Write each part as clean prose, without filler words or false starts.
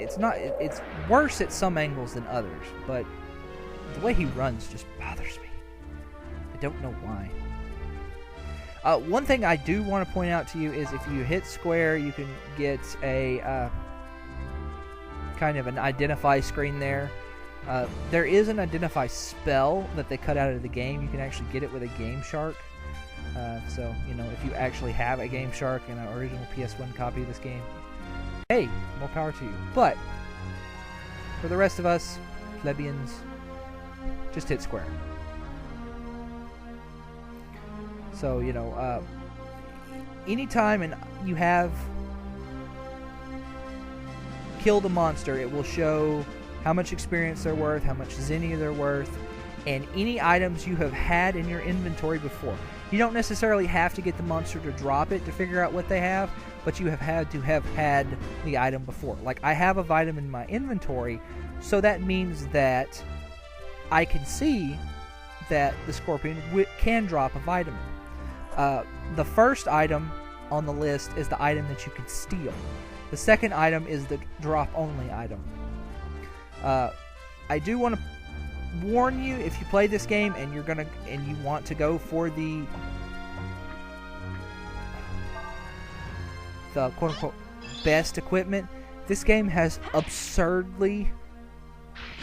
it's not. It's worse at some angles than others, but the way he runs just bothers me. I don't know why. One thing I do want to point out to you is if you hit square, you can get a kind of an identify screen there. There is an identify spell that they cut out of the game. You can actually get it with a Game Shark. So, you know, if you actually have a Game Shark and an original PS1 copy of this game, hey, more power to you. But for the rest of us, plebeians, just hit square. So, you know, anytime you have killed a monster, it will show how much experience they're worth, how much zenny they're worth, and any items you have had in your inventory before. You don't necessarily have to get the monster to drop it to figure out what they have, but you have had to have had the item before. Like, I have a vitamin in my inventory, so that means that I can see that the scorpion can drop a vitamin. The first item on the list is the item that you can steal. The second item is the drop-only item. I do want to warn you, if you play this game and you want to go for the quote-unquote best equipment, this game has absurdly,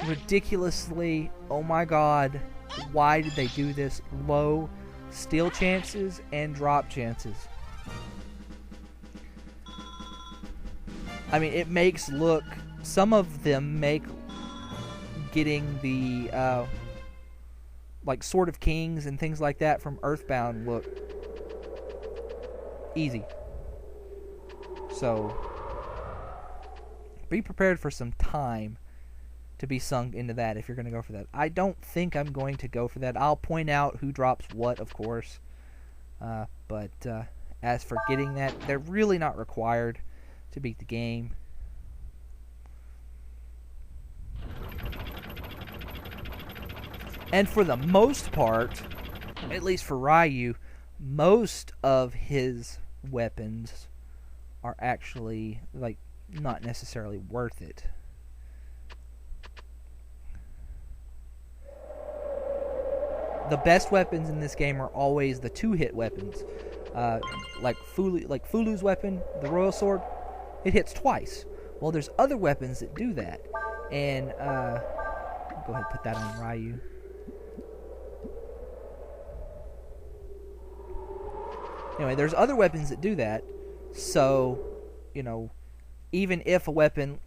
ridiculously, oh my god, why did they do this, low steal chances and drop chances. I mean, it makes some of them make getting the like Sword of Kings and things like that from Earthbound look easy. So be prepared for some time to be sunk into that if you're going to go for that. I don't think I'm going to go for that. I'll point out who drops what, of course. But as for getting that, they're really not required to beat the game. And for the most part, at least for Ryu, most of his weapons are actually, like, not necessarily worth it. The best weapons in this game are always the two-hit weapons. Like Fulu's weapon, the Royal Sword, it hits twice. Well, there's other weapons that do that. And, go ahead and put that on Ryu. Anyway, there's other weapons that do that. So, you know, even if a weapon,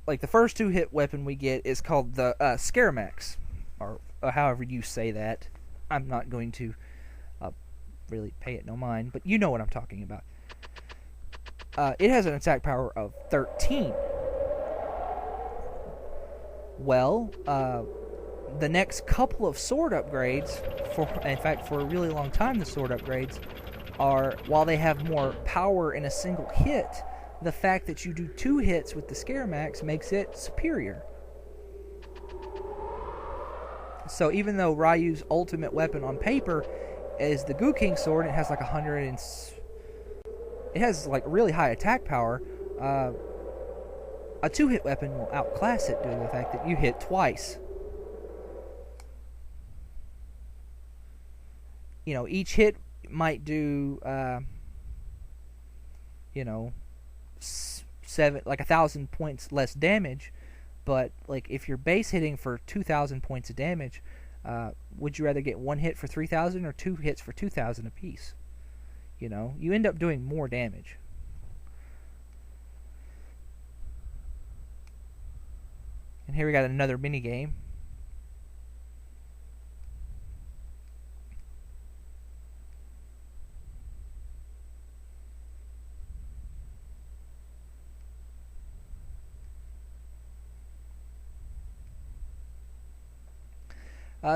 like the first two-hit weapon we get is called the Scaramax, or however you say that. I'm not going to really pay it no mind, but you know what I'm talking about. It has an attack power of 13. Well, the next couple of sword upgrades, in fact, for a really long time, the sword upgrades are, while they have more power in a single hit, the fact that you do two hits with the Scaramax makes it superior. So even though Ryu's ultimate weapon on paper is the Goo King sword, it has like it has like really high attack power. A two-hit weapon will outclass it due to the fact that you hit twice. You know, each hit might do, you know, 1,000 points less damage. But, like, if you're base hitting for 2,000 points of damage, would you rather get one hit for 3,000 or two hits for 2,000 apiece? You know, you end up doing more damage. And here we got another mini game.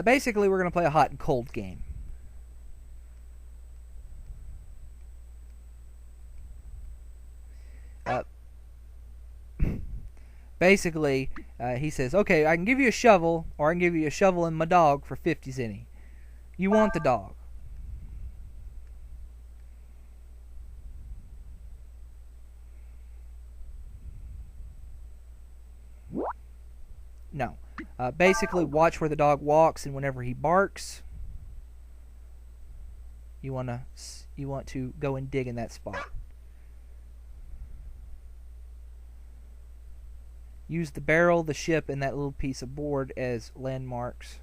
Basically, we're going to play a hot and cold game. Basically, he says, okay, I can give you a shovel, or I can give you a shovel and my dog for 50 zenny. You want the dog. No. Basically, watch where the dog walks, and whenever he barks, you want to go and dig in that spot. Use the barrel, the ship, and that little piece of board as landmarks.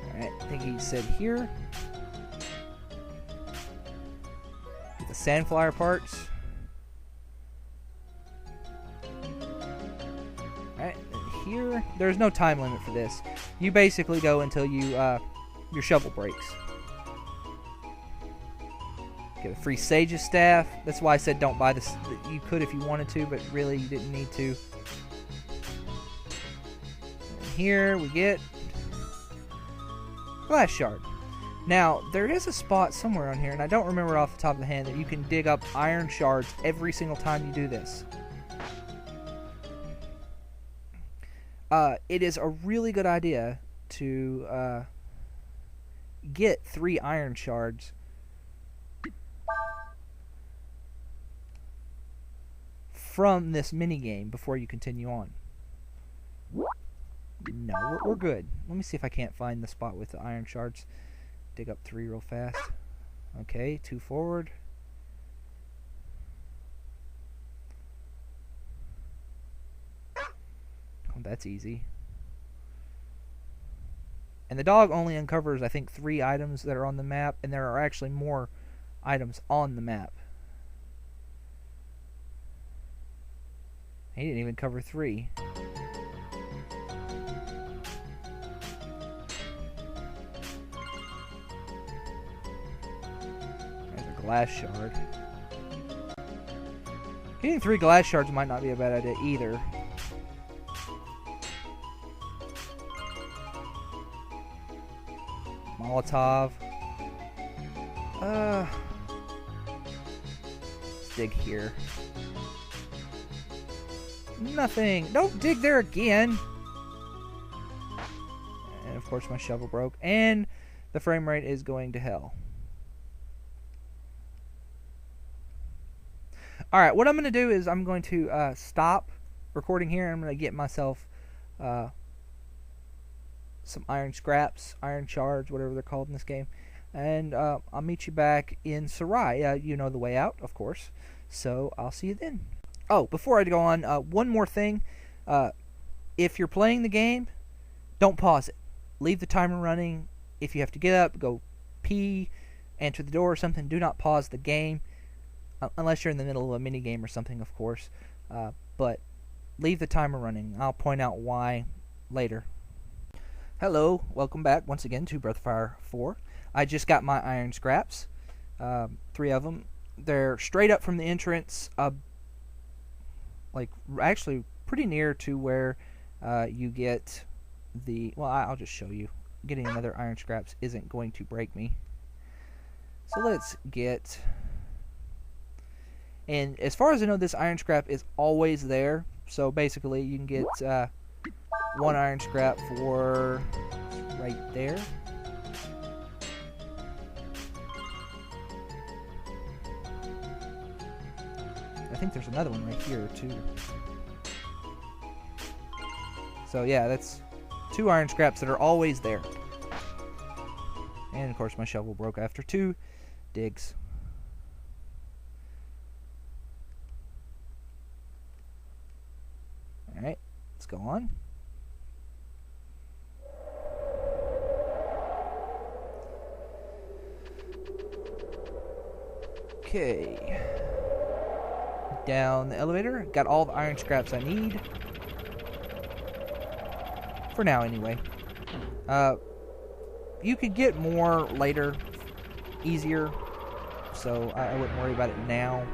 Alright, I think he said here. Get the sandflower parts. Alright, and here, there's no time limit for this. You basically go until you, your shovel breaks. Get a free sage's staff. That's why I said don't buy this. You could if you wanted to, but really you didn't need to. And here we get glass shard. Now, there is a spot somewhere on here, and I don't remember off the top of the hand, that you can dig up iron shards every single time you do this. It is a really good idea to get 3 iron shards from this minigame before you continue on. No, we're good. Let me see if I can't find the spot with the iron shards. Dig up 3 real fast. Okay, 2 forward. Oh, that's easy. And the dog only uncovers, I think, 3 items that are on the map, and there are actually more items on the map. He didn't even cover 3. Glass shard. Getting 3 glass shards might not be a bad idea either. Molotov. Let's dig here. Nothing. Don't dig there again. And of course my shovel broke. And the frame rate is going to hell. Alright, what I'm going to do is I'm going to stop recording here. And I'm going to get myself some iron scraps, iron shards, whatever they're called in this game. And I'll meet you back in Sarai. You know the way out, of course. So I'll see you then. Oh, before I go on, one more thing. If you're playing the game, don't pause it. Leave the timer running. If you have to get up, go pee, enter the door or something, do not pause the game. Unless you're in the middle of a mini game or something, of course. But leave the timer running. I'll point out why later. Hello, welcome back once again to Breath of Fire 4. I just got my iron scraps. 3 of them. They're straight up from the entrance. Like, actually pretty near to where you get the... Well, I'll just show you. Getting another iron scraps isn't going to break me. So let's get... And as far as I know, this iron scrap is always there. So basically, you can get 1 iron scrap for right there. I think there's another one right here, too. So yeah, that's 2 iron scraps that are always there. And of course, my shovel broke after 2 digs. Alright, let's go on. Okay. Down the elevator. Got all the iron scraps I need. For now, anyway. You could get more later. Easier. So I wouldn't worry about it now.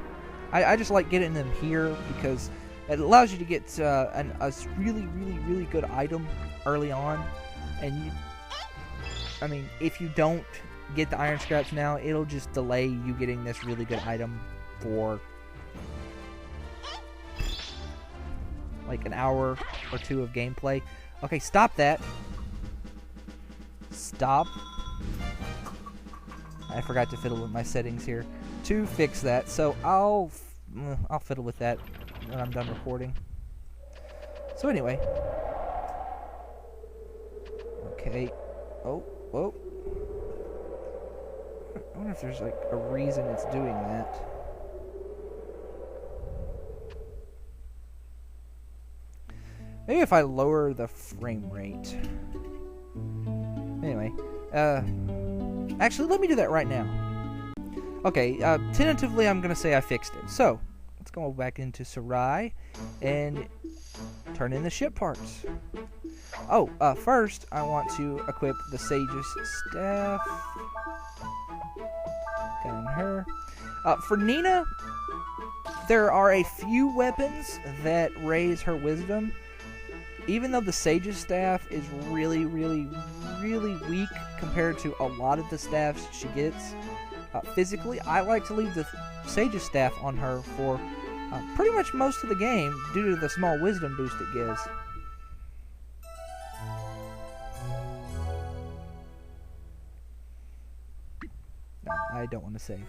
I just like getting them here because... it allows you to get a really good item early on, and I mean, if you don't get the iron scraps now, it'll just delay you getting this really good item for like an hour or two of gameplay. Okay, stop that. Stop. I forgot to fiddle with my settings here to fix that, so I'll fiddle with that when I'm done recording. So anyway. Okay. Oh, whoa. I wonder if there's like a reason it's doing that. Maybe if I lower the frame rate. Anyway, actually, let me do that right now. Okay, tentatively, I'm gonna say I fixed it. So, let's go back into Sarai and turn in the ship parts. Oh, first, I want to equip the Sage's staff. Got on her. For Nina, there are a few weapons that raise her wisdom. Even though the Sage's staff is really, really, really weak compared to a lot of the staffs she gets physically, I like to leave the Sage's staff on her for pretty much most of the game due to the small wisdom boost it gives. No, I don't want to save.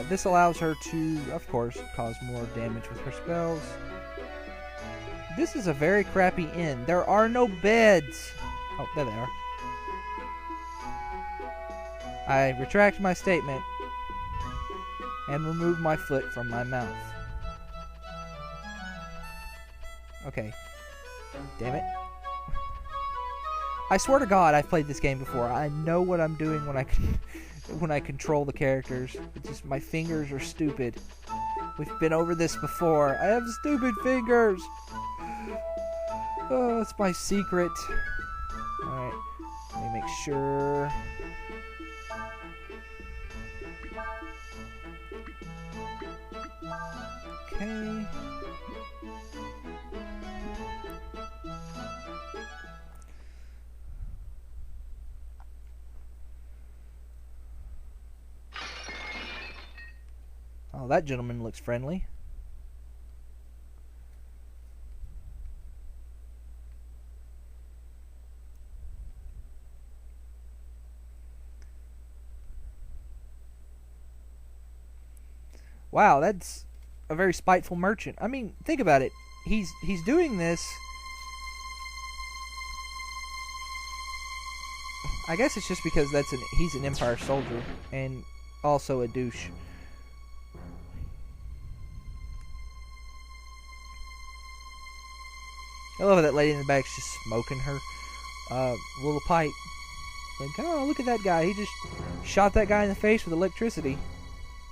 This allows her to, of course, cause more damage with her spells. This is a very crappy inn. There are no beds. Oh, there they are. I retract my statement and remove my foot from my mouth. Okay. Damn it. I swear to God, I've played this game before. I know what I'm doing when I control the characters. It's just my fingers are stupid. We've been over this before. I have stupid fingers. Oh, it's my secret. Alright. Let me make sure. Okay. Oh, that gentleman looks friendly. Wow, that's a very spiteful merchant. I mean, think about it. He's doing this. I guess it's just because he's an Empire soldier and also a douche. I love how that lady in the back's just smoking her little pipe. Like, oh, look at that guy. He just shot that guy in the face with electricity.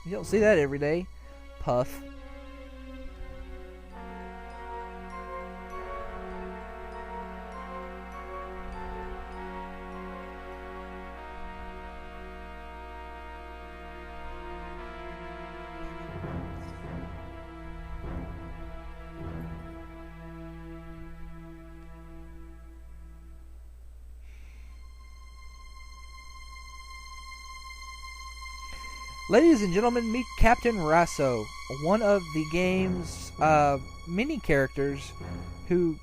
You don't see that every day. Puff. Ladies and gentlemen, meet Captain Rasso, one of the game's mini characters who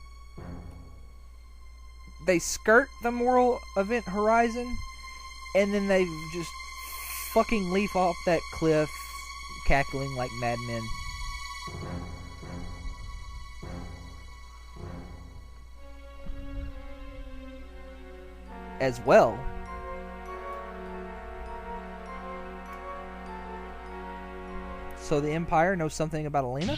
they skirt the moral event horizon and then they just fucking leap off that cliff cackling like madmen. As well, so the Empire knows something about Alina?